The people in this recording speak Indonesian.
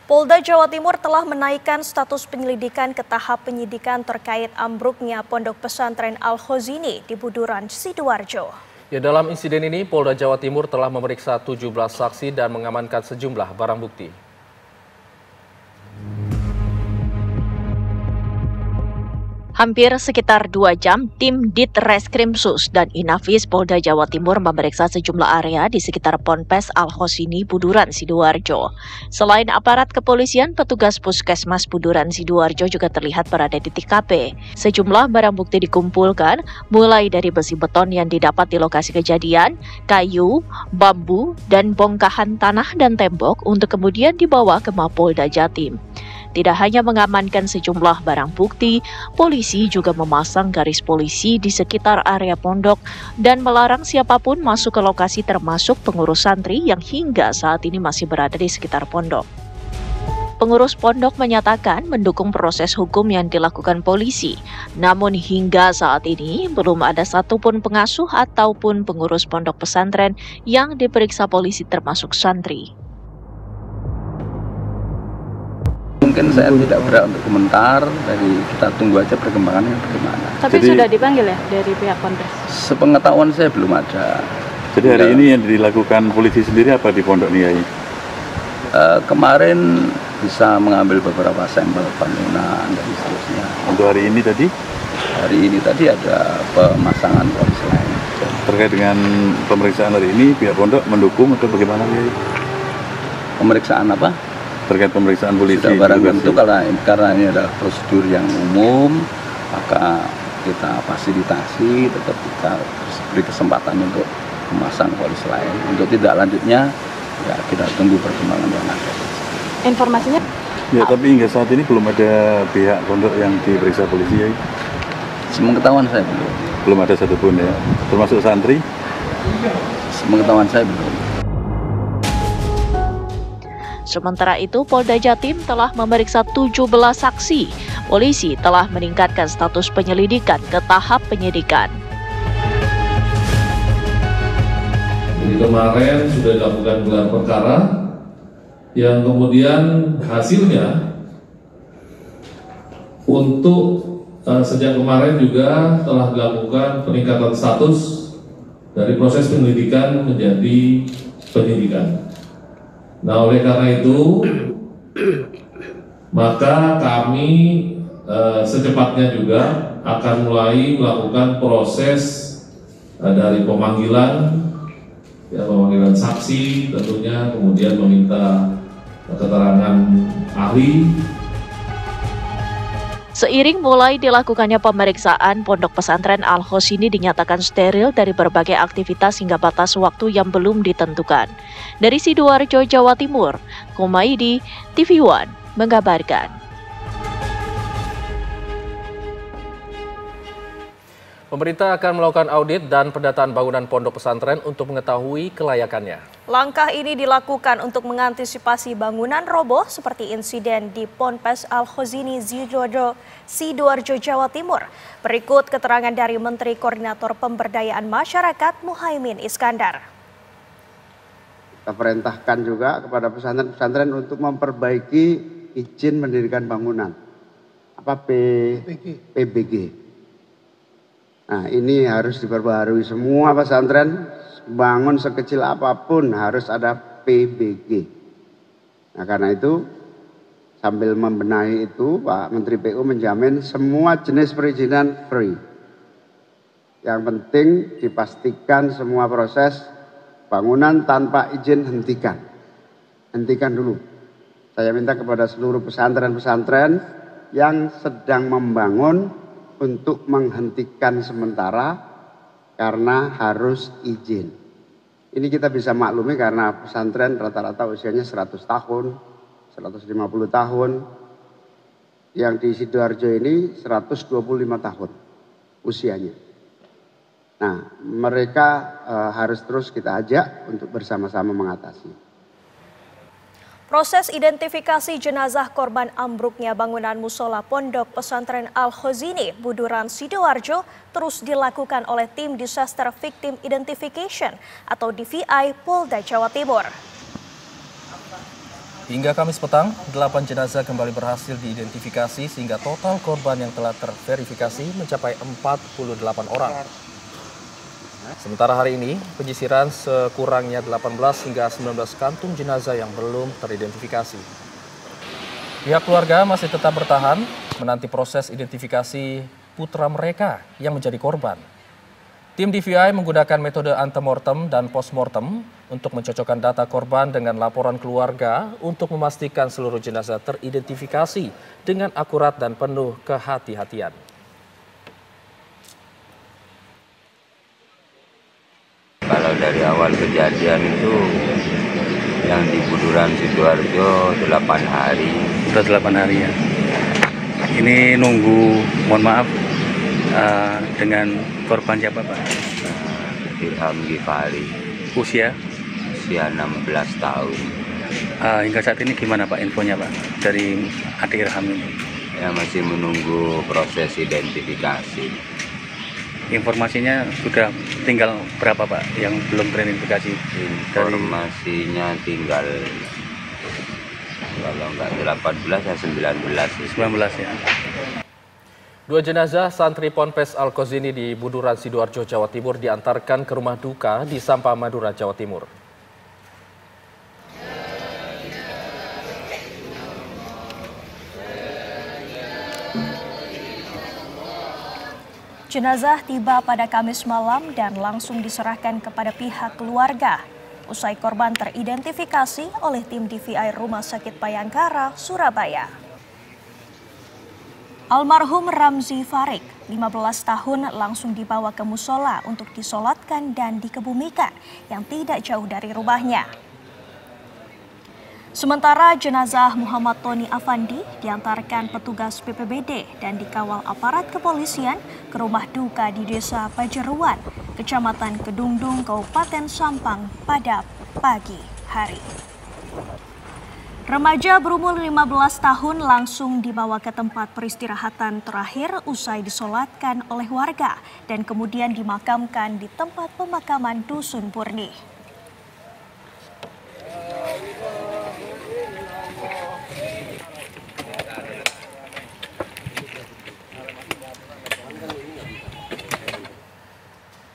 Polda Jawa Timur telah menaikkan status penyelidikan ke tahap penyidikan terkait ambruknya Pondok Pesantren Al-Khozini di Buduran, Sidoarjo. Ya, dalam insiden ini, Polda Jawa Timur telah memeriksa 17 saksi dan mengamankan sejumlah barang bukti. Hampir sekitar 2 jam, tim Ditreskrimsus dan Inafis Polda Jawa Timur memeriksa sejumlah area di sekitar Ponpes Al-Khozini, Buduran, Sidoarjo. Selain aparat kepolisian, petugas Puskesmas Buduran, Sidoarjo juga terlihat berada di TKP. Sejumlah barang bukti dikumpulkan, mulai dari besi beton yang didapat di lokasi kejadian, kayu, bambu, dan bongkahan tanah dan tembok untuk kemudian dibawa ke Mapolda Jatim. Tidak hanya mengamankan sejumlah barang bukti, polisi juga memasang garis polisi di sekitar area pondok dan melarang siapapun masuk ke lokasi termasuk pengurus santri yang hingga saat ini masih berada di sekitar pondok. Pengurus pondok menyatakan mendukung proses hukum yang dilakukan polisi, namun hingga saat ini belum ada satupun pengasuh ataupun pengurus pondok pesantren yang diperiksa polisi termasuk santri. Mungkin saya tidak berhak untuk komentar, dari kita tunggu aja perkembangannya bagaimana. Tapi sudah dipanggil ya dari pihak Ponpes? Sepengetahuan saya belum ada. Jadi hari ini yang dilakukan polisi sendiri apa di Pondok Niai? Kemarin bisa mengambil beberapa sampel bangunan dan seterusnya. Untuk hari ini tadi? Hari ini tadi ada pemasangan polis lain. Terkait dengan pemeriksaan hari ini, pihak pondok mendukung atau bagaimana ya? Pemeriksaan apa? Terkait pemeriksaan polisi. Sudah barang tentu karena ini adalah prosedur yang umum, maka kita fasilitasi, tetap kita beri kesempatan untuk memasang polis lain. Untuk tidak lanjutnya, ya kita tunggu perkembangan yang ada. Informasinya? Ya, tapi hingga saat ini belum ada pihak pondok yang diperiksa polisi ya? Sepengetahuan saya belum. Belum ada satupun ya, termasuk santri? Sepengetahuan saya belum. Sementara itu, Polda Jatim telah memeriksa 17 saksi. Polisi telah meningkatkan status penyelidikan ke tahap penyidikan. Jadi kemarin sudah dilakukan gelar perkara, yang kemudian hasilnya untuk sejak kemarin juga telah dilakukan peningkatan status dari proses penyelidikan menjadi penyidikan. Nah, oleh karena itu, maka kami secepatnya juga akan mulai melakukan proses dari pemanggilan saksi tentunya, kemudian meminta keterangan ahli. Seiring mulai dilakukannya pemeriksaan, Pondok Pesantren Al-Khozini dinyatakan steril dari berbagai aktivitas hingga batas waktu yang belum ditentukan. Dari Sidoarjo, Jawa Timur, Kumaidi, TV One mengabarkan. Pemerintah akan melakukan audit dan pendataan bangunan pondok pesantren untuk mengetahui kelayakannya. Langkah ini dilakukan untuk mengantisipasi bangunan roboh seperti insiden di Ponpes Al-Khozini, Sidoarjo, Jawa Timur. Berikut keterangan dari Menteri Koordinator Pemberdayaan Masyarakat Muhaimin Iskandar. Kita perintahkan juga kepada pesantren-pesantren untuk memperbaiki izin mendirikan bangunan. PBG. Nah, ini harus diperbaharui semua pesantren, bangun sekecil apapun harus ada PBG. Nah, karena itu sambil membenahi itu, Pak Menteri PU menjamin semua jenis perizinan free. Yang penting dipastikan semua proses bangunan tanpa izin hentikan. Hentikan dulu. Saya minta kepada seluruh pesantren-pesantren yang sedang membangun untuk menghentikan sementara karena harus izin. Ini kita bisa maklumi karena pesantren rata-rata usianya 100 tahun, 150 tahun. Yang di Sidoarjo ini 125 tahun usianya. Nah, mereka harus terus kita ajak untuk bersama-sama mengatasi. Proses identifikasi jenazah korban ambruknya bangunan musola Pondok Pesantren Al-Khozini, Buduran, Sidoarjo terus dilakukan oleh tim Disaster Victim Identification atau DVI Polda Jawa Timur. Hingga Kamis petang, 8 jenazah kembali berhasil diidentifikasi sehingga total korban yang telah terverifikasi mencapai 48 orang. Sementara hari ini, penyisiran sekurangnya 18 hingga 19 kantung jenazah yang belum teridentifikasi. Pihak keluarga masih tetap bertahan menanti proses identifikasi putra mereka yang menjadi korban. Tim DVI menggunakan metode antemortem dan postmortem untuk mencocokkan data korban dengan laporan keluarga untuk memastikan seluruh jenazah teridentifikasi dengan akurat dan penuh kehati-hatian. Kalau dari awal kejadian itu yang di Buduran Sidoarjo 8 hari. Sudah 8 hari ya. Ini nunggu, mohon maaf, dengan korban siapa Pak? Irham Ghifari. Usia 16 tahun. Hingga saat ini gimana Pak infonya Pak dari adik Irham ini? Ya masih menunggu proses identifikasi. Informasinya sudah tinggal berapa Pak yang belum teridentifikasi? Informasinya tinggal kalau nggak 18 ya 19. 19 ya. 2 jenazah santri Ponpes Al-Khozini di Buduran Sidoarjo, Jawa Timur diantarkan ke rumah duka di Sampang, Madura, Jawa Timur. Jenazah tiba pada Kamis malam dan langsung diserahkan kepada pihak keluarga. Usai korban teridentifikasi oleh tim DVI Rumah Sakit Bayangkara, Surabaya. Almarhum Ramzi Farik, 15 tahun, langsung dibawa ke musola untuk disolatkan dan dikebumikan yang tidak jauh dari rumahnya. Sementara jenazah Muhammad Tony Afandi diantarkan petugas BPBD dan dikawal aparat kepolisian ke rumah duka di Desa Pajeruan, Kecamatan Kedungdung, Kabupaten Sampang pada pagi hari. Remaja berumur 15 tahun langsung dibawa ke tempat peristirahatan terakhir usai disolatkan oleh warga dan kemudian dimakamkan di tempat pemakaman Dusun Purni.